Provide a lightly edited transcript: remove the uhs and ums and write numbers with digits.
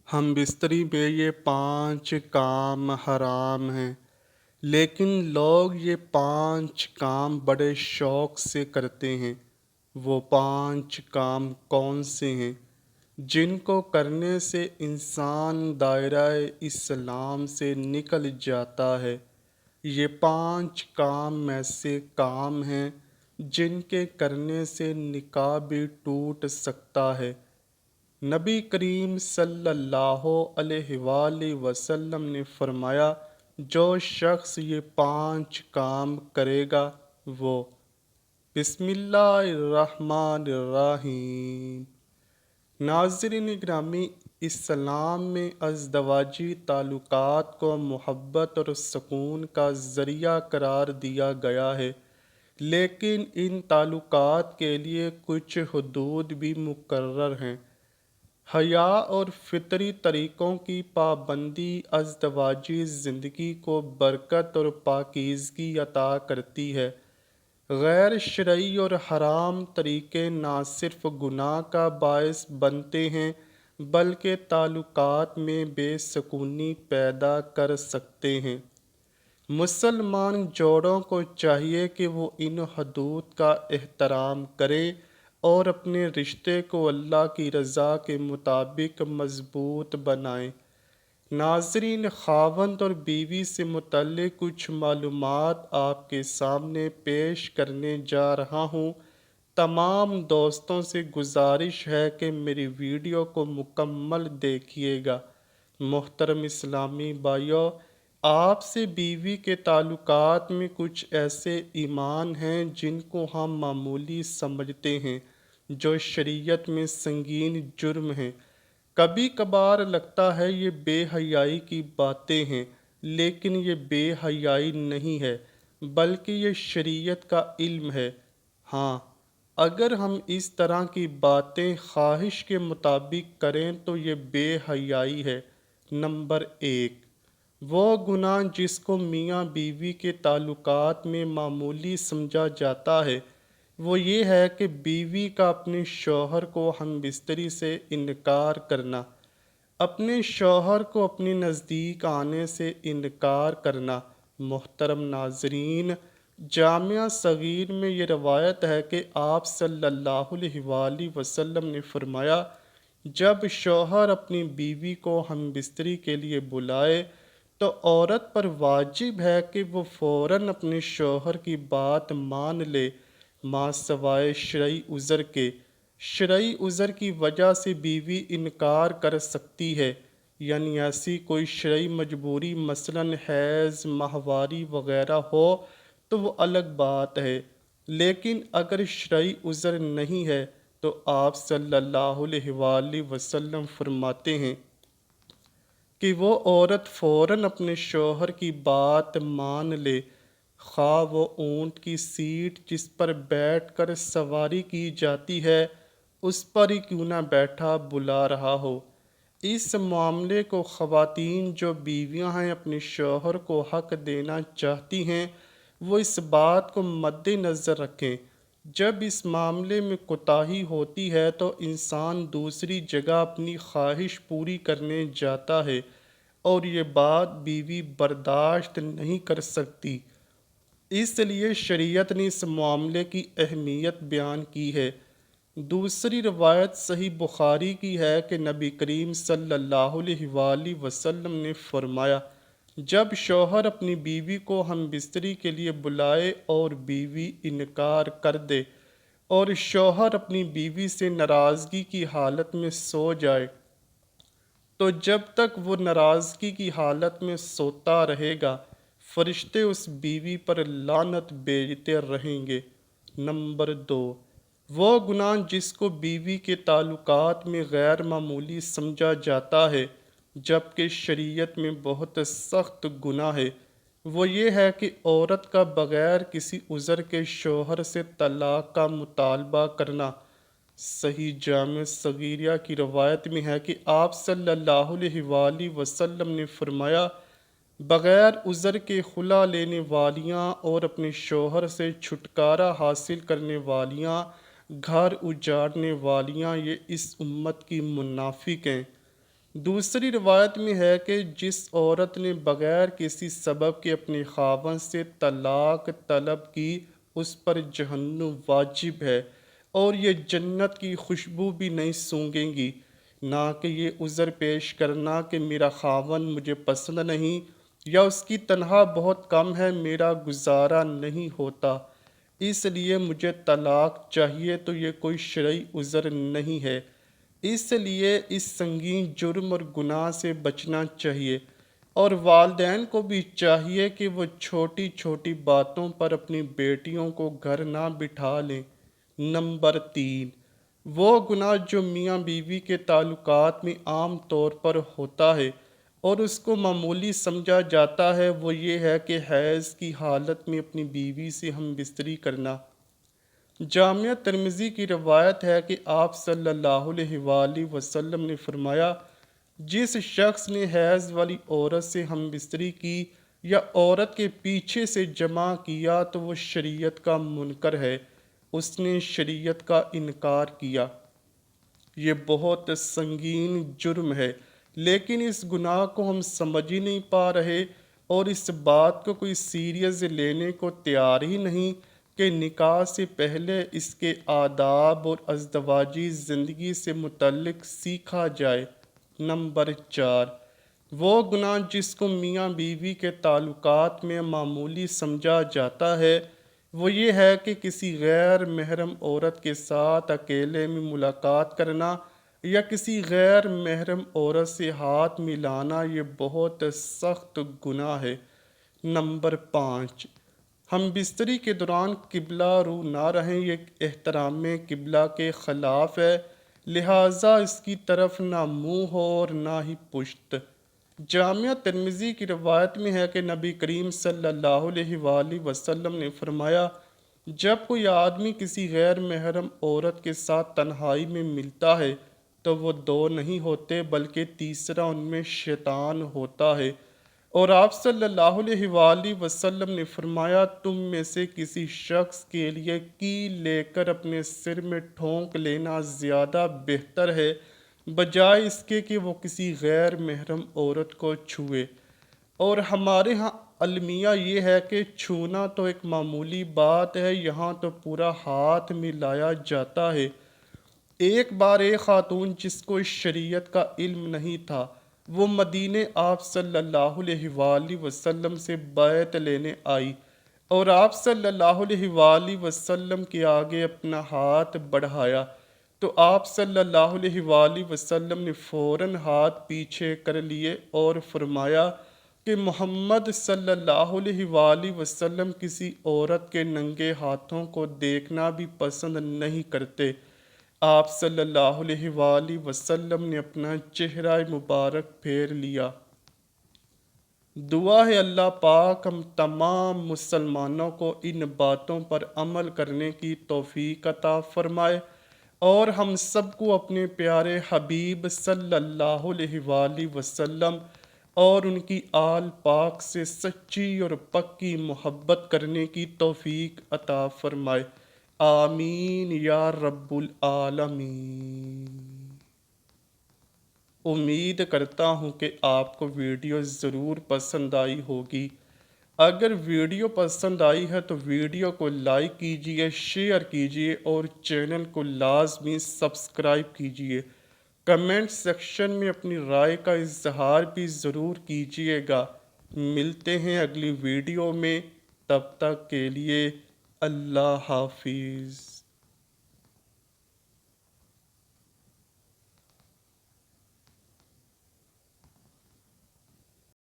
ہم بستری میں یہ 5 کام حرام ہیں، لیکن لوگ یہ 5 کام بڑے شوق سے کرتے ہیں۔ وہ 5 کام کون سے ہیں جن کو کرنے سے انسان دائرہ اسلام سے نکل جاتا ہے؟ یہ 5 کام ایسے کام ہیں جن کے کرنے سے نکاح بھی ٹوٹ سکتا ہے۔ نبی کریم صلی اللہ علیہ وآلہ وسلم نے فرمایا، جو شخص یہ 5 کام کرے گا وہ بسم اللہ الرحمن الرحیم۔ ناظرین گرامی، اسلام میں ازدواجی تعلقات کو محبت اور سکون کا ذریعہ قرار دیا گیا ہے، لیکن ان تعلقات کے لیے کچھ حدود بھی مقرر ہیں۔ حیا اور فطری طریقوں کی پابندی ازدواجی زندگی کو برکت اور پاکیزگی عطا کرتی ہے۔ غیر شرعی اور حرام طریقے نہ صرف گناہ کا باعث بنتے ہیں بلکہ تعلقات میں بے سکونی پیدا کر سکتے ہیں۔ مسلمان جوڑوں کو چاہیے کہ وہ ان حدود کا احترام کریں اور اپنے رشتے کو اللہ کی رضا کے مطابق مضبوط بنائیں۔ ناظرین، خاوند اور بیوی سے متعلق کچھ معلومات آپ کے سامنے پیش کرنے جا رہا ہوں۔ تمام دوستوں سے گزارش ہے کہ میری ویڈیو کو مکمل دیکھیے گا۔ محترم اسلامی بھائیو، آپ سے بیوی کے تعلقات میں کچھ ایسے ایمان ہیں جن کو ہم معمولی سمجھتے ہیں، جو شریعت میں سنگین جرم ہیں۔ کبھی کبھار لگتا ہے یہ بے حیائی کی باتیں ہیں، لیکن یہ بے حیائی نہیں ہے بلکہ یہ شریعت کا علم ہے۔ ہاں، اگر ہم اس طرح کی باتیں خواہش کے مطابق کریں تو یہ بے حیائی ہے۔ نمبر 1، وہ گناہ جس کو میاں بیوی کے تعلقات میں معمولی سمجھا جاتا ہے، وہ یہ ہے کہ بیوی کا اپنے شوہر کو ہم بستری سے انکار کرنا، اپنے شوہر کو اپنے نزدیک آنے سے انکار کرنا۔ محترم ناظرین، جامعہ صغیر میں یہ روایت ہے کہ آپ صلی اللہ علیہ وآلہ وسلم نے فرمایا، جب شوہر اپنی بیوی کو ہم بستری کے لیے بلائے تو عورت پر واجب ہے کہ وہ فوراً اپنے شوہر کی بات مان لے، ماں سوائے شرعی عذر کے۔ شرعی عذر کی وجہ سے بیوی انکار کر سکتی ہے، یعنی ایسی کوئی شرعی مجبوری مثلاً حیض، ماہواری وغیرہ ہو تو وہ الگ بات ہے، لیکن اگر شرعی عذر نہیں ہے تو آپ صلی اللہ علیہ وآلہ وسلم فرماتے ہیں کہ وہ عورت فوراً اپنے شوہر کی بات مان لے، خواہ وہ اونٹ کی سیٹ جس پر بیٹھ کر سواری کی جاتی ہے اس پر ہی کیوں نہ بیٹھا بلا رہا ہو۔ اس معاملے کو خواتین جو بیویاں ہیں اپنے شوہر کو حق دینا چاہتی ہیں، وہ اس بات کو مد نظر رکھیں، جب اس معاملے میں کوتاہی ہوتی ہے تو انسان دوسری جگہ اپنی خواہش پوری کرنے جاتا ہے اور یہ بات بیوی برداشت نہیں کر سکتی۔ اس لیے شریعت نے اس معاملے کی اہمیت بیان کی ہے۔ دوسری روایت صحیح بخاری کی ہے کہ نبی کریم صلی اللہ علیہ وآلہ وسلم نے فرمایا، جب شوہر اپنی بیوی کو ہم بستری کے لیے بلائے اور بیوی انکار کر دے اور شوہر اپنی بیوی سے ناراضگی کی حالت میں سو جائے تو جب تک وہ ناراضگی کی حالت میں سوتا رہے گا فرشتے اس بیوی پر لعنت بھیجتے رہیں گے۔ نمبر 2، وہ گناہ جس کو بیوی کے تعلقات میں غیر معمولی سمجھا جاتا ہے جبکہ شریعت میں بہت سخت گناہ ہے، وہ یہ ہے کہ عورت کا بغیر کسی عذر کے شوہر سے طلاق کا مطالبہ کرنا۔ صحیح جامع صغیرہ کی روایت میں ہے کہ آپ صلی اللہ علیہ وآلہ وسلم نے فرمایا، بغیر عذر کے خلا لینے والیاں اور اپنے شوہر سے چھٹکارا حاصل کرنے والیاں، گھر اجاڑنے والیاں، یہ اس امت کی منافق ہیں۔ دوسری روایت میں ہے کہ جس عورت نے بغیر کسی سبب کے اپنے خاوند سے طلاق طلب کی اس پر جہنم واجب ہے، اور یہ جنت کی خوشبو بھی نہیں سونگھیں گی۔ نہ کہ یہ عذر پیش کرنا کہ میرا خاوند مجھے پسند نہیں، یا اس کی تنخواہ بہت کم ہے، میرا گزارا نہیں ہوتا، اس لیے مجھے طلاق چاہیے، تو یہ کوئی شرعی عذر نہیں ہے۔ اس لیے اس سنگین جرم اور گناہ سے بچنا چاہیے، اور والدین کو بھی چاہیے کہ وہ چھوٹی چھوٹی باتوں پر اپنی بیٹیوں کو گھر نہ بٹھا لیں۔ نمبر 3، وہ گناہ جو میاں بیوی کے تعلقات میں عام طور پر ہوتا ہے اور اس کو معمولی سمجھا جاتا ہے، وہ یہ ہے کہ حیض کی حالت میں اپنی بیوی سے ہم بستری کرنا۔ جامعہ ترمذی کی روایت ہے کہ آپ صلی اللہ علیہ وآلہ وسلم نے فرمایا، جس شخص نے حیض والی عورت سے ہم بستری کی یا عورت کے پیچھے سے جمع کیا تو وہ شریعت کا منکر ہے، اس نے شریعت کا انکار کیا۔ یہ بہت سنگین جرم ہے، لیکن اس گناہ کو ہم سمجھ ہی نہیں پا رہے، اور اس بات کو کوئی سیریس لینے کو تیار ہی نہیں کہ نکاح سے پہلے اس کے آداب اور ازدواجی زندگی سے متعلق سیکھا جائے۔ نمبر 4، وہ گناہ جس کو میاں بیوی کے تعلقات میں معمولی سمجھا جاتا ہے، وہ یہ ہے کہ کسی غیر محرم عورت کے ساتھ اکیلے میں ملاقات کرنا یا کسی غیر محرم عورت سے ہاتھ ملانا، یہ بہت سخت گناہ ہے۔ نمبر 5، ہم بستری کے دوران قبلہ رو نہ رہیں، یہ احترام قبلہ کے خلاف ہے، لہٰذا اس کی طرف نہ منہ ہو اور نہ ہی پشت۔ جامعہ ترمذی کی روایت میں ہے کہ نبی کریم صلی اللہ علیہ وآلہ وسلم نے فرمایا، جب کوئی آدمی کسی غیر محرم عورت کے ساتھ تنہائی میں ملتا ہے تو وہ دو نہیں ہوتے بلکہ تیسرا ان میں شیطان ہوتا ہے، اور آپ صلی اللہ علیہ وآلہ وسلم نے فرمایا، تم میں سے کسی شخص کے لیے کیل لے کر اپنے سر میں ٹھونک لینا زیادہ بہتر ہے بجائے اس کے کہ وہ کسی غیر محرم عورت کو چھوئے۔ اور ہمارے ہاں المیہ یہ ہے کہ چھونا تو ایک معمولی بات ہے، یہاں تو پورا ہاتھ ملایا جاتا ہے۔ ایک بار ایک خاتون جس کو اس شریعت کا علم نہیں تھا، وہ مدینے آپ صلی اللہ علیہ وآلہ وسلم سے بیعت لینے آئی، اور آپ صلی اللہ علیہ وآلہ وسلم کے آگے اپنا ہاتھ بڑھایا، تو آپ صلی اللہ علیہ وآلہ وسلم نے فوراً ہاتھ پیچھے کر لیے اور فرمایا کہ محمد صلی اللہ علیہ وآلہ وسلم کسی عورت کے ننگے ہاتھوں کو دیکھنا بھی پسند نہیں کرتے۔ آپ صلی اللہ علیہ وآلہ وسلم نے اپنا چہرہ مبارک پھیر لیا۔ دعا ہے اللہ پاک ہم تمام مسلمانوں کو ان باتوں پر عمل کرنے کی توفیق عطا فرمائے، اور ہم سب کو اپنے پیارے حبیب صلی اللہ علیہ وآلہ وسلم اور ان کی آل پاک سے سچی اور پکی محبت کرنے کی توفیق عطا فرمائے۔ آمین یا رب العالمین۔ امید کرتا ہوں کہ آپ کو ویڈیو ضرور پسند آئی ہوگی۔ اگر ویڈیو پسند آئی ہے تو ویڈیو کو لائک کیجئے، شیئر کیجئے اور چینل کو لازمی سبسکرائب کیجئے۔ کمنٹ سیکشن میں اپنی رائے کا اظہار بھی ضرور کیجئے گا۔ ملتے ہیں اگلی ویڈیو میں، تب تک کے لیے اللہ حافظ۔